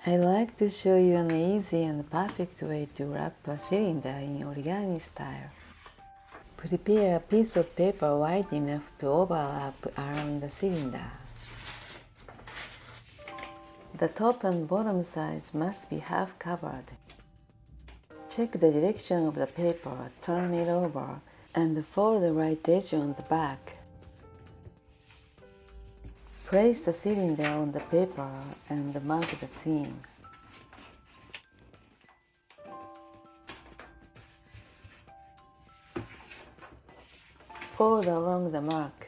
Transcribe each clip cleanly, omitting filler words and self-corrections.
I'd like to show you an easy and perfect way to wrap a cylinder in origami style. Prepare a piece of paper wide enough to overlap around the cylinder. The top and bottom sides must be half covered. Check the direction of the paper, turn it over, and fold the right edge on the back. Place the cylinder on the paper and mark the seam. Fold along the mark.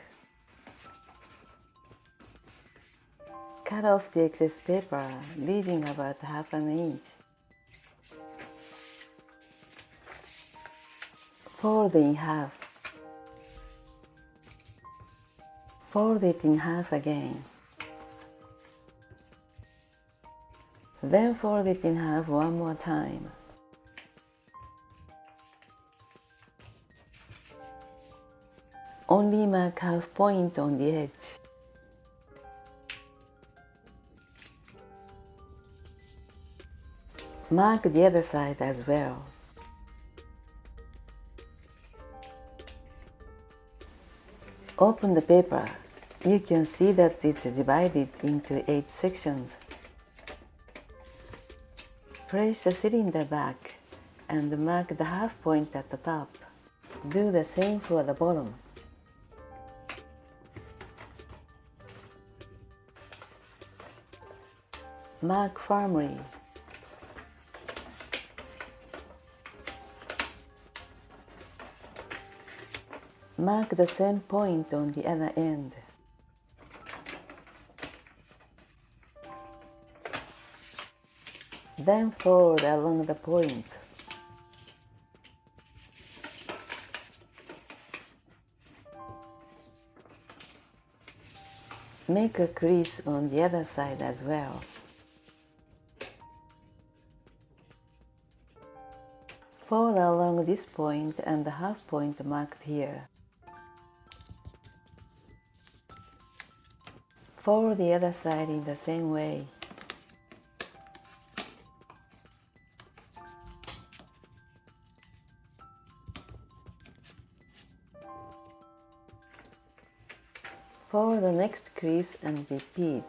Cut off the excess paper, leaving about half an inch. Fold in half. Fold it in half again. Then fold it in half one more time. Only mark half point on the edge. Mark the other side as well. Open the paper. You can see that it's divided into 8 sections. Place the cylinder back and mark the half point at the top. Do the same for the bottom. Mark firmly. Mark the same point on the other end. Then fold along the point. Make a crease on the other side as well. Fold along this point and the half point marked here. Fold the other side in the same way. Fold the next crease and repeat.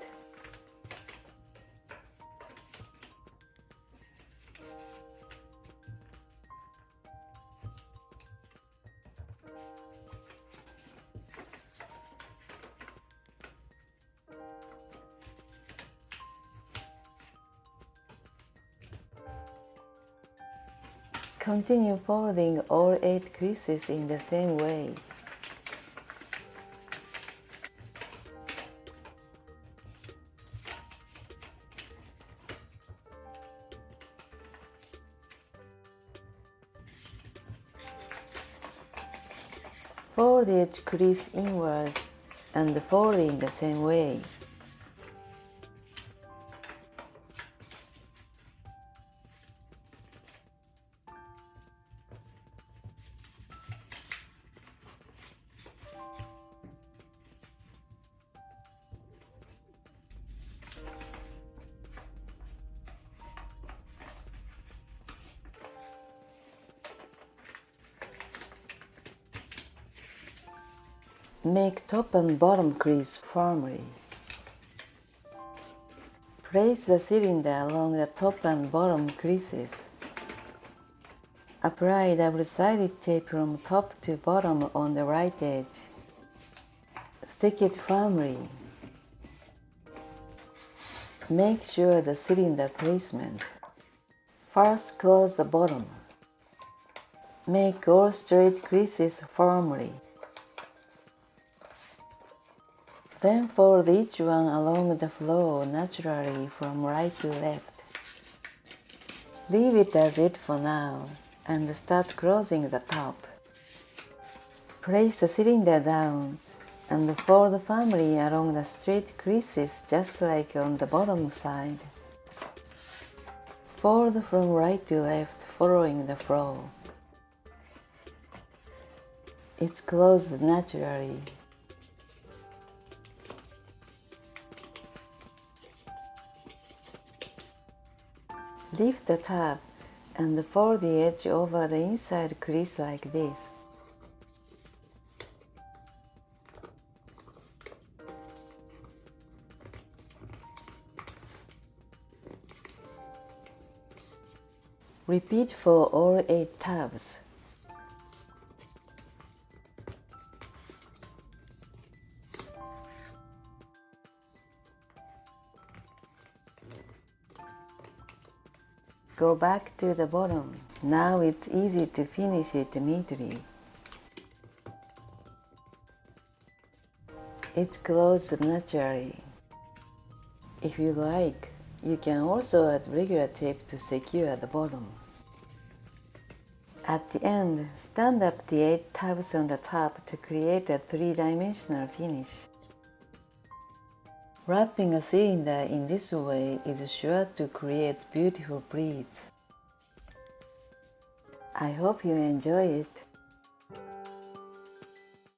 Continue folding all 8 creases in the same way. Fold each crease inwards and fold in the same way. Make top and bottom crease firmly. Place the cylinder along the top and bottom creases. Apply double-sided tape from top to bottom on the right edge. Stick it firmly. Make sure the cylinder placement. First close the bottom. Make all straight creases firmly. Then fold each one along the floor naturally from right to left. Leave it as it for now and start closing the top. Place the cylinder down and fold firmly along the straight creases just like on the bottom side. Fold from right to left following the flow. It's closed naturally. Lift the tab and fold the edge over the inside crease like this. Repeat for all 8 tabs. Go back to the bottom. Now it's easy to finish it neatly. It's closed naturally. If you like, you can also add regular tape to secure the bottom. At the end, stand up the 8 tabs on the top to create a 3-dimensional finish. Wrapping a cylinder in this way is sure to create beautiful pleats. I hope you enjoy it.